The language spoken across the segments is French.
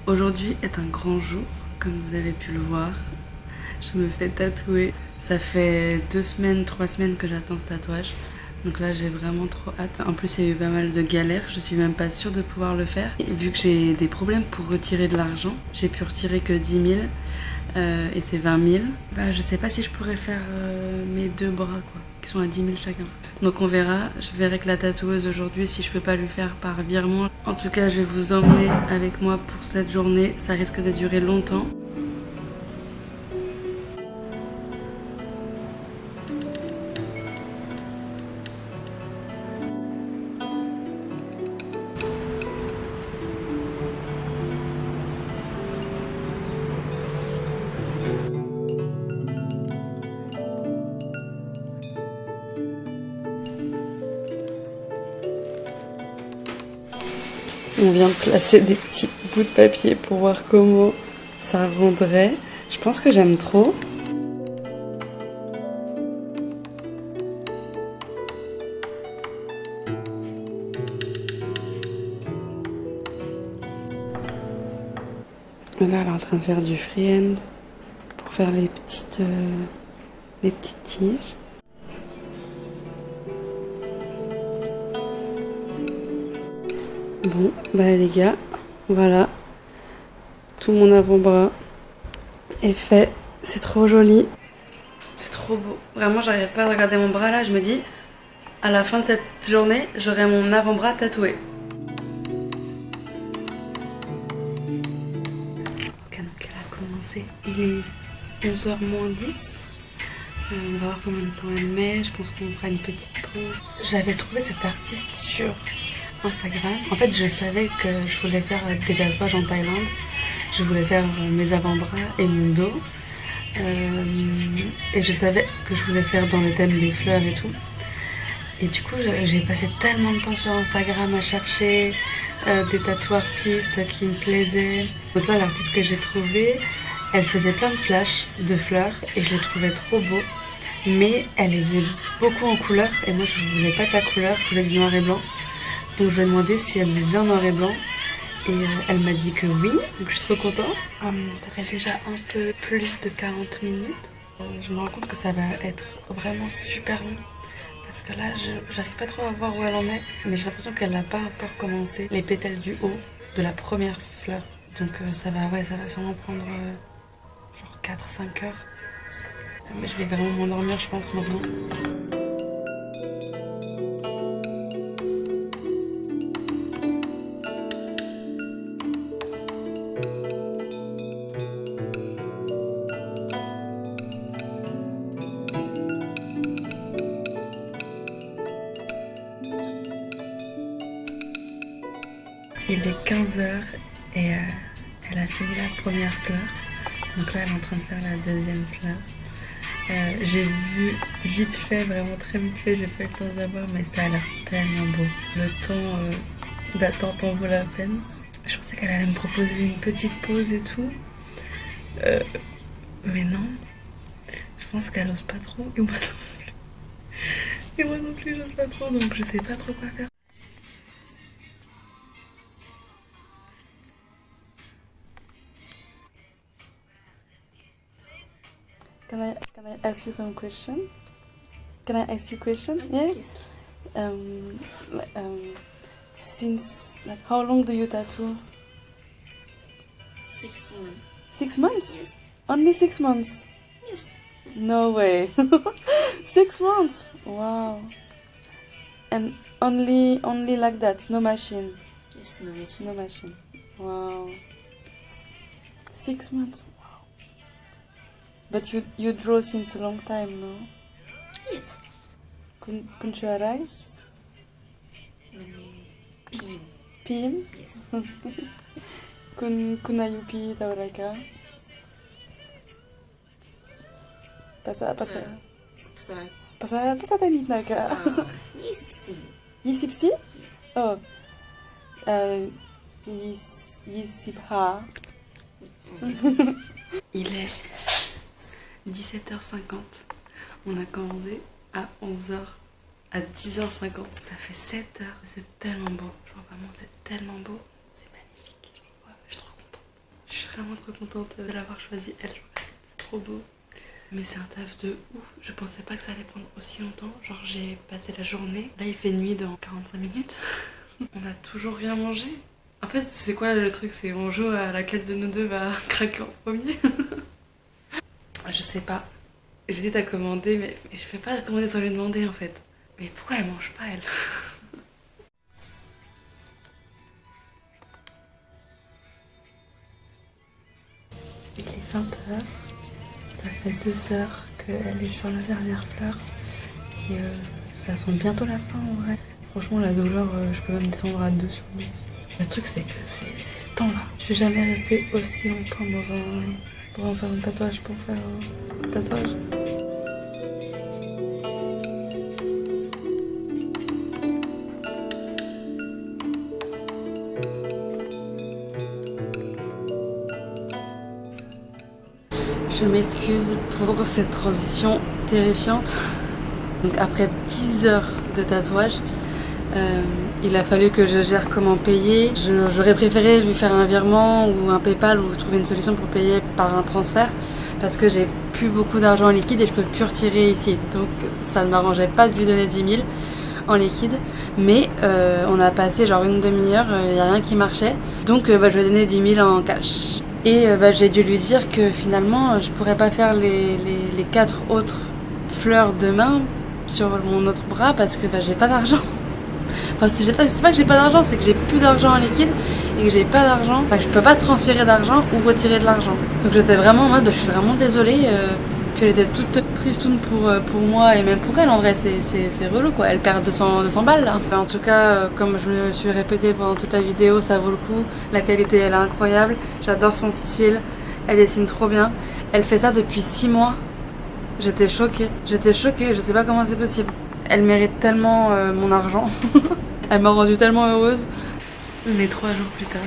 Aujourd'hui est un grand jour, comme vous avez pu le voir. Je me fais tatouer. Ça fait 2 semaines, 3 semaines que j'attends ce tatouage. Donc là, j'ai vraiment trop hâte. En plus, il y a eu pas mal de galères. Je suis même pas sûre de pouvoir le faire. Et vu que j'ai des problèmes pour retirer de l'argent, j'ai pu retirer que 10 000 et c'est 20 000. Bah, je sais pas si je pourrais faire mes 2 bras, quoi, qui sont à 10 000 chacun. Donc on verra. Je verrai avec la tatoueuse aujourd'hui si je peux pas lui faire par virement. En tout cas, je vais vous emmener avec moi pour cette journée. Ça risque de durer longtemps. On vient de placer des petits bouts de papier pour voir comment ça rendrait. Je pense que j'aime trop. Là, elle est en train de faire du freehand pour faire les petites tiges. Bon, bah les gars, voilà. Tout mon avant-bras est fait. C'est trop joli. C'est trop beau. Vraiment, j'arrive pas à regarder mon bras là. Je me dis, à la fin de cette journée, j'aurai mon avant-bras tatoué. Donc elle a commencé. Il est 11h moins 10. On va voir combien de temps elle met. Je pense qu'on fera une petite pause. J'avais trouvé cet artiste sur Instagram. En fait, je savais que je voulais faire des tatouages en Thaïlande. Je voulais faire mes avant-bras et mon dos. Et je savais que je voulais faire dans le thème des fleurs et tout. Et du coup, j'ai passé tellement de temps sur Instagram à chercher des tatouages artistes qui me plaisaient. Donc là, l'artiste que j'ai trouvé, elle faisait plein de flashs de fleurs et je les trouvais trop beaux. Mais elle les faisait beaucoup en couleur et moi je voulais pas de la couleur, je voulais du noir et blanc. Donc je lui ai demandé si elle voulait bien noir et blanc. Et elle m'a dit que oui, donc je suis trop contente. Ça fait déjà un peu plus de 40 minutes. Je me rends compte que ça va être vraiment super long. Parce que là, j'arrive pas trop à voir où elle en est. Mais j'ai l'impression qu'elle n'a pas encore commencé les pétales du haut de la première fleur. Donc ça va sûrement prendre genre 4-5 heures. Mais je vais vraiment m'endormir, je pense, maintenant. Il est 15h et elle a fini la première fleur. Donc là, elle est en train de faire la deuxième fleur. J'ai vu vite fait, vraiment très vite fait, j'ai pas eu le temps d'avoir, mais ça a l'air tellement beau. Le temps d'attente en vaut la peine. Je pensais qu'elle allait me proposer une petite pause et tout. Mais non. Je pense qu'elle ose pas trop. Et moi non plus. Et moi non plus, j'ose pas trop, donc je sais pas trop quoi faire. Can I ask you some question? Can I ask you a question? Yeah. Um, since like how long do you tattoo? 6 months. 6 months? Yes. Only 6 months? Yes. No way. 6 months. Wow. And only like that, no machine. Yes, no machine. No machine. Wow. 6 months. Wow. But you draw since a long time, no? Yes. Kunchuarai? Pin. Pim? Yes. Kunayupi Tauraka? Pasa Tanitnaka? Yes, see. Yisipsi? Oh. Yisipha. Il est 17h50. On a commandé à 11h, à 10h50. Ça fait 7 heures. C'est tellement beau. Genre vraiment, c'est tellement beau. C'est magnifique. Je suis trop contente. suis vraiment trop contente de l'avoir choisi elle, c'est trop beau. Mais c'est un taf de ouf, je pensais pas que ça allait prendre aussi longtemps. Genre j'ai passé la journée, là il fait nuit dans 45 minutes. On a toujours rien mangé. En fait c'est quoi le truc, c'est on joue à laquelle de nous deux va craquer en premier. Je sais pas, j'hésite à commander mais je fais pas commander sans lui demander en fait. Mais pourquoi elle mange pas elle? Il est 20h. Ça fait 2 heures qu'elle est sur la dernière fleur et ça sent bientôt la fin en vrai. Franchement la douleur, je peux même descendre à 2 sur 10. Le truc c'est que c'est le temps là. Je suis jamais restée aussi longtemps dans un salon de tatouage pour faire un tatouage. Je m'excuse pour cette transition terrifiante. Donc après 10 heures de tatouage, il a fallu que je gère comment payer. J'aurais préféré lui faire un virement ou un PayPal ou trouver une solution pour payer par un transfert parce que j'ai plus beaucoup d'argent en liquide et je peux plus retirer ici. Donc ça ne m'arrangeait pas de lui donner 10 000 en liquide. Mais on a passé genre une demi-heure, il n'y a rien qui marchait. Donc je lui ai donné 10 000 en cash. Et j'ai dû lui dire que finalement je pourrais pas faire les 4 autres fleurs demain sur mon autre bras parce que j'ai pas d'argent. Enfin c'est pas que j'ai pas d'argent, c'est que j'ai plus d'argent en liquide et que j'ai pas d'argent. Enfin que je peux pas transférer d'argent ou retirer de l'argent. Donc j'étais vraiment en mode je suis vraiment désolée. Puis elle était toute tristoune pour moi et même pour elle en vrai, c'est relou quoi, elle perd 200 balles là. Enfin, en tout cas, comme je me suis répétée pendant toute la vidéo, ça vaut le coup, la qualité elle est incroyable, j'adore son style, elle dessine trop bien, elle fait ça depuis 6 mois, j'étais choquée, je sais pas comment c'est possible. Elle mérite tellement mon argent, elle m'a rendue tellement heureuse. On est 3 jours plus tard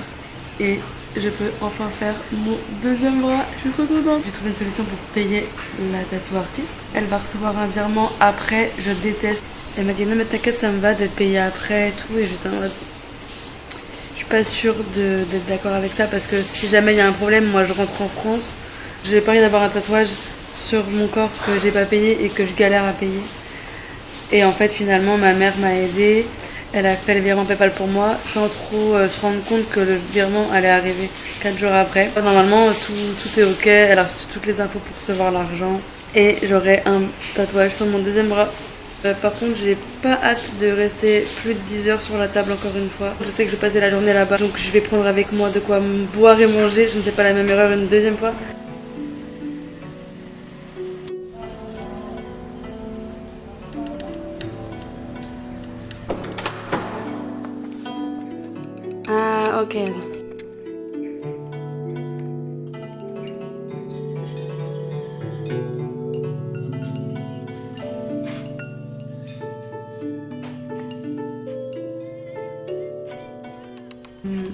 et je peux enfin faire mon deuxième bras, je suis trop contente. J'ai trouvé une solution pour payer la tattoo artiste. Elle va recevoir un virement après, je déteste. Elle m'a dit non mais t'inquiète ça me va d'être payée après et tout et j'étais en mode... Je suis pas sûre d'être d'accord avec ça parce que si jamais il y a un problème, moi je rentre en France. J'ai pas envie d'avoir un tatouage sur mon corps que j'ai pas payé et que je galère à payer. Et en fait finalement ma mère m'a aidée. Elle a fait le virement PayPal pour moi sans trop se rendre compte que le virement allait arriver 4 jours après. Normalement tout est ok, elle a reçu toutes les infos pour recevoir l'argent et j'aurai un tatouage sur mon deuxième bras. Par contre j'ai pas hâte de rester plus de 10 heures sur la table encore une fois. Je sais que je vais passer la journée là-bas donc je vais prendre avec moi de quoi boire et manger, je ne fais pas la même erreur une deuxième fois. Ah ok.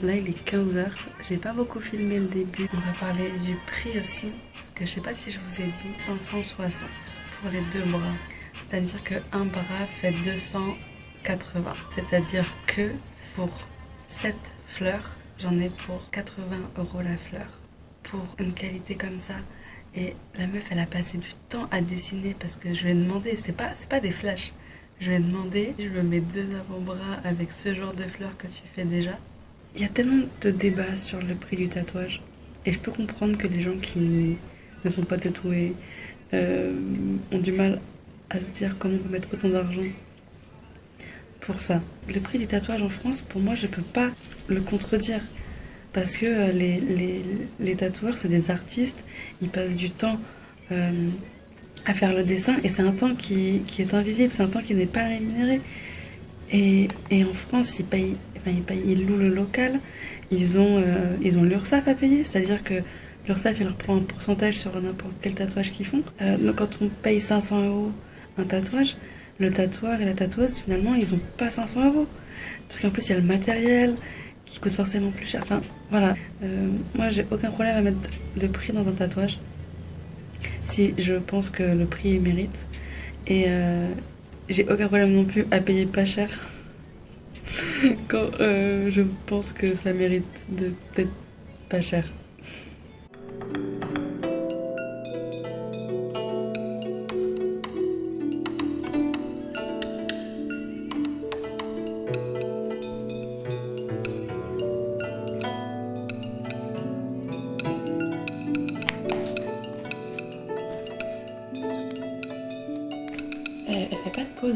Là il est 15h, j'ai pas beaucoup filmé le début. On va parler du prix aussi, parce que je sais pas si je vous ai dit, 560 pour les 2 bras. C'est-à-dire qu'un bras fait 280. C'est-à-dire que pour 7 fleurs, j'en ai pour 80 € la fleur. Pour une qualité comme ça. Et la meuf elle a passé du temps à dessiner parce que je lui ai demandé, c'est pas des flashs. Je lui ai demandé, je me mets 2 avant-bras avec ce genre de fleurs que tu fais déjà. Il y a tellement de débats sur le prix du tatouage et je peux comprendre que les gens qui ne sont pas tatoués ont du mal à se dire comment on peut mettre autant d'argent pour ça. Le prix du tatouage en France, pour moi, je peux pas le contredire parce que les tatoueurs, c'est des artistes, ils passent du temps à faire le dessin et c'est un temps qui est invisible, c'est un temps qui n'est pas rémunéré. Et en France, ils louent le local, ils ont l'URSSAF à payer, c'est-à-dire que l'URSSAF il leur prend un pourcentage sur n'importe quel tatouage qu'ils font. Donc quand on paye 500 € un tatouage, le tatoueur et la tatoueuse finalement ils ont pas 500 €. Parce qu'en plus il y a le matériel qui coûte forcément plus cher. Enfin voilà, moi j'ai aucun problème à mettre le prix dans un tatouage si je pense que le prix mérite. Et j'ai aucun problème non plus à payer pas cher quand je pense que ça mérite d'être pas cher.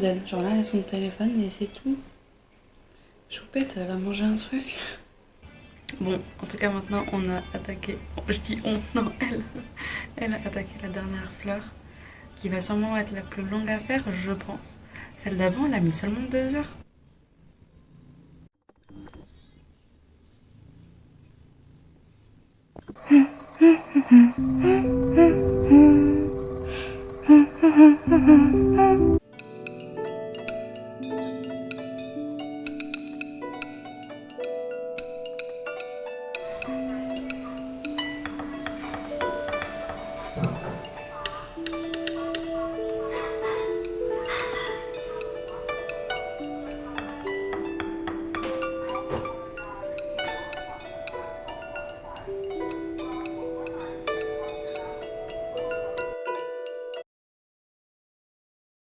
zen. Genre là, elle a son téléphone et c'est tout. Choupette, elle va manger un truc. Bon, en tout cas maintenant on a attaqué, je dis on, non elle a attaqué la dernière fleur qui va sûrement être la plus longue à faire je pense. Celle d'avant elle a mis seulement 2 heures.